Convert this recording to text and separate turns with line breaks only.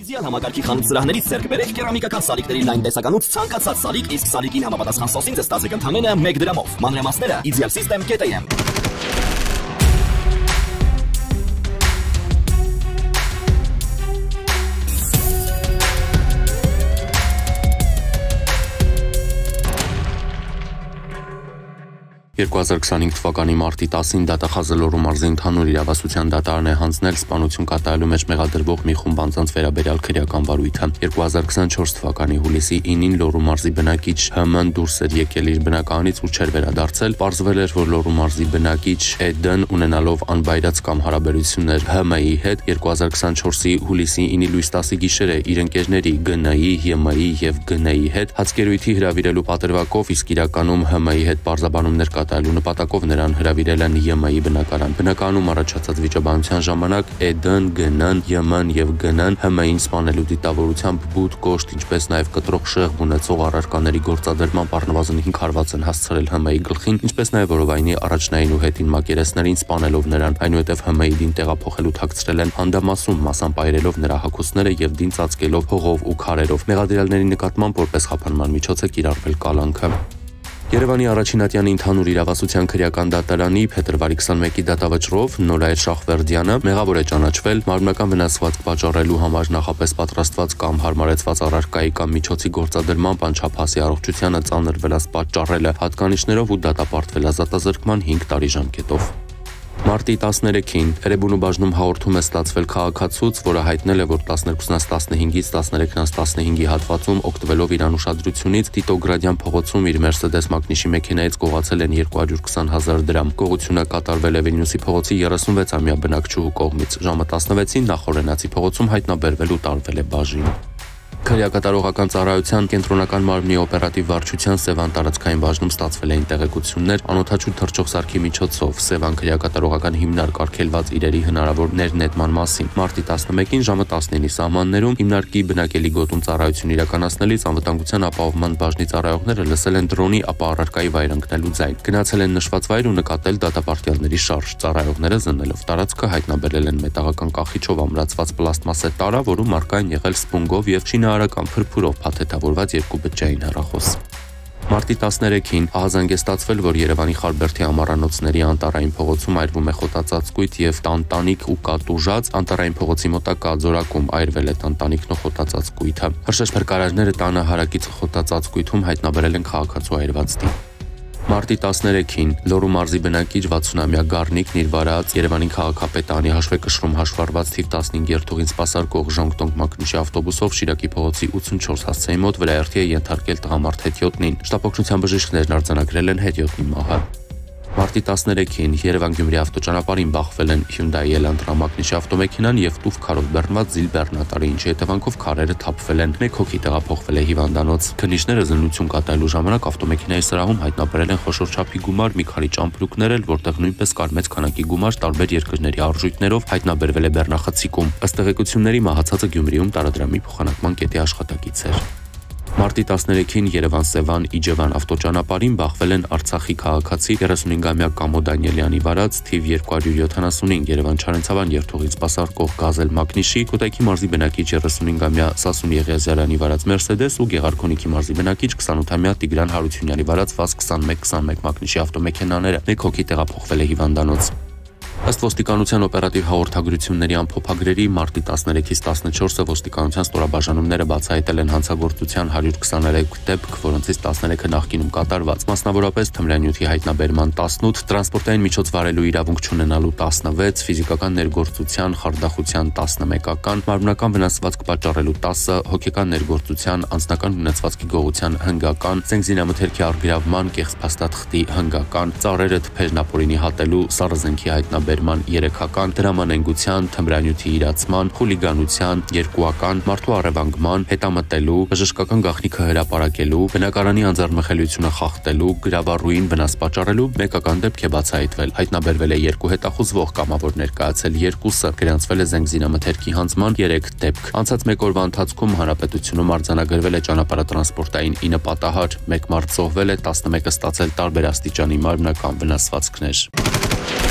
Իդեալ համակարգի խանութ սրահներից ձեռք բերեք կերամիկական սալիկների լայն տեսականուց ցանկացած սալիկ, իսկ սալիկին համապատասխան սոսին ստացեք ընդամենը 1 դրամով։ Մանրամասները idealsystem.am։
«2025 թվականի մարտի 10-ին դատախազը Լոռու մարզի ընդհանուր իրավասության դատարան է հանձնել սպանություն կատարելու մեջ մեղադրվող մի խումբ անձանց վերաբերյալ քրեական վարույթը։ 2024 թվականի հուլիսի 9-ին Լոռու մարզի բնակիչ ՀՄ-ն դուրս էր եկել իր բնակարանից ու չէր վերադարձել։ Պարզվել էր, որ Լոռու մարզի բնակիչ Էդ-ն ունենալով անբայրած կամ հարաբերություններ ՀՄ-ի հետ 2024-ի հուլիսի 9-ի լույս 10-ի գիշերը իր ընկերների ԳՆ-ի, ԵՄ-ի եւ ԳՆ-ի հետ հացկերույթի հրավիրելու պատրվակով, իսկ իրականում ՀՄ-ի հետ պարզաբանումներ կատարելու նպատակով նրան հրավիրել են ԵՄ-ի բնակարան։ Բնակարանում առաջացած վիճաբանության ժամանակ Էդ-ն, ԳՆ-ն, ԵՄ-ն եւ ԳՆ-ն ՀՄ-ին սպանելու դիտավորությամբ բութ, կոշտ, ինչպես նաեւ կտրող շեղբ ունեցող առարկաների գործադրման առնվազն 5 հարված են հասցրել ՀՄ-ի գլխին, ինչպես նաեւ որովայնի առաջնային ու հետին մակերեսներին սպանելով նրան, այնուհետև ՀՄ-ի դին տեղափոխելու թաքցրել են հանդամասում, մասամբ այրելով նրա հագուստները եւ դին ծածկելով հողով ու քարերով։ Մեղադրյալների նկատմամբ որպես խափանման միջոց է կիրառվել կալանքը։ Երևանի առաջին ատյանի ընդհանուր իրավասության քրեական դատարանի փետրվարի 21-ի դատավճռով Նորայր Շախվերդյանը մեղավոր է ճանաչվել մարմնական վնասվածք պատճառելու համար նախապես պատրաստված կամ հարմարեցված առարկայի կամ միջոցի գործադրման անչափահասի առողջությանը ծանր վնաս պատճառելը հատկանիշներով ու դատապարտվել ազատազրկման 5 տարի ժամկետով։ Մարտի 13-ին Էրեբունու բաժնում հաղորդում է ստացվել քաղաքացուց, որը հայտնել է, որ 12-15-ից 13-15-ի հատվածում օգտվելով իր անուշադրությունից Տիտոգրադյան փողոցում իր Mercedes Magnus-ի մեքենայից գողացել են 220,000 դրամ։ Գողությունը կատարվել է Վիլնյուսի փողոցի 36-ամյա բնակչուհու կողմից։ Ժամը 16-ին Նախորենացի փողոցում հայտնաբերվել ու տարվել է բաժին։ Քրեակատարողական ծառայության կենտրոնական մարմնի օպերատիվ վարչության Սևան տարածքային բաժնում ստացվել էին տեղեկություններ անօթաչու թռչող սարքի միջոցով Սևան քրեակատարողական հիմնարկ արգելված իրերի հնարավոր ներնետման մասին։ Մարտի 11-ին ժամը 19-ի սահմաններում հիմնարկի բնակելի գոտում ծառայություն իրականացնելիս անվտանգության ապահովման բաժնի ծառայողները լսել են դրոնի ապա առարկայի վայր ընկնելու ձայն։ Գնացել են նշված վայր ու նկատել դատապարտյալների շարժ։ Ծառայողները զննելով տարածքը հայտնաբերել են մետաղական կախիչով ամրացված պլաստմասե տարա, որում առկա են եղել սպունգով եւ շինարարական փրփուրով փաթեթավորված 2 բջջային հեռախոս։ Մարտի 13-ին ահազանգ է ստացվել, որ Երևանի Խարբերդի ամառանոցների Անտարային փողոցում այրվում է խոտածածկույթ եւ տանտանիք ու կատուժած, Անտարային փողոցի մոտակա ձորակում այրվել է տանտանիքն ու խոտածածկույթը։ Հրշեջ փրկարարները տանը հարակից խոտածածկույթում հայտնաբերել են քաղաքացու այրված տի։ Մարտի 13-ին Լոռու մարզի բնակիչ 60-ամյա Գառնիկն իր վարած Երևանի քաղաքապետարանի հաշվեկշռում հաշվառված թիվ 15 երթուղին սպասարկող Ժոնգտոնգ Մակնիշի ավտոբուսով Շիրակի փողոցի 84 հասցեի մոտ վրայերթի է ենթարկել տղամարդ հետիոտնին։ Շտապօգնության բժիշկներն արձանագրել են հետիոտնի մահը։ Մարտի 13-ին Երևան-Գյումրի ավտոճանապարհին բախվել են Hyundai Elantra Մակնիշի ավտոմեքենան եւ տուֆ քարով բեռնված զիլ բեռնատարի, ինչի հետևանքով քարերը թափվել են։ Մեկ հոգի տեղափոխվել է հիվանդանոց։ Քննիչները զննություն կատարելու ժամանակ ավտոմեքենայի սրահում հայտնաբերել են խոշոր չափի գումար, մի քանի ճամպրուկներ էլ, որտեղ նույնպես կար մեծ քանակի գումար տարբեր երկրների արժույթներով, հայտնաբերվել է բեռնախցիկում։ Ըստ տեղեկությունների մահացածը Գյումրիում տարադրամի փոխանակման կետի աշխատակից էր։ Մարտի 13-ին Երևան-Սևան Իջևան ավտոճանապարհին բախվել են Արցախի քաղաքացի 35-ամյա Կամո Դանիելյանի վարած թիվ 275 Երևան-Չարենցավան երթուղին սպասարկող Գազել Մակնիշի, Կոտայքի մարզի բնակիչ 35-ամյա Սասուն Եղիազարյանի վարած Mercedes ու Գեղարքունիքի մարզի բնակիչ 28-ամյա Տիգրան Հարությունյանի վարած ՎԱԶ 2121 Մակնիշի ավտոմեքենաները։ Մեկ հոգի տեղափոխվել է հիվանդանոց։ Ըստ ոստիկանության օպերատիվ հաղորդագրությունների ամփոփագրերի մարտի 13-ից 14-ը ոստիկանության ստորաբաժանումները բացահայտել են հանցագործության 123 դեպք, որոնցից 13-ը նախկինում կատարված, մասնավորապես թմրանյութի հայտնաբերման 18, տրանսպորտային միջոց վարելու իրավունք չունենալու 16, ֆիզիկական ներգործության, խարդախության 11-ական, մարմնական վնասվածք պատճառելու 10, հոգեկան ներգործության, անձնական ունեցվածքի գողության հնգական, զենգզինամթերքի առգրավման, կեղծ փաստաթղթի հնգական, ծառերը թփերն ապօրինի հատելու, սառըզենքի հայտնաբերման 3-ական, դրամանենգության, թմրանյութի իրացման, խուլիգանության 2-ական, մարդու առևանգման, հետամտելու, բժշկական գաղտնիքը հրապարակելու, բնակարանի անձեռնմխելիությունը խախտելու, գրավառուին վնաս պատճառելու 1-ական դեպք է բացահայտվել։ Հայտնաբերվել է 2 հետախուզվող կամավոր ներկայացել 2-ը, գրանցվել է զենգզինամթերքի հանձնման 3 դեպք։ Անցած 1 օրվա ընթացքում հանրապետությունում արձանագրվել է ճանապարհատրանսպորտային 9 պատահար, 1 մարդ զոհվել է, 11-ը ստացել տարբեր աստիճանի մարմնական վնասվածքներ։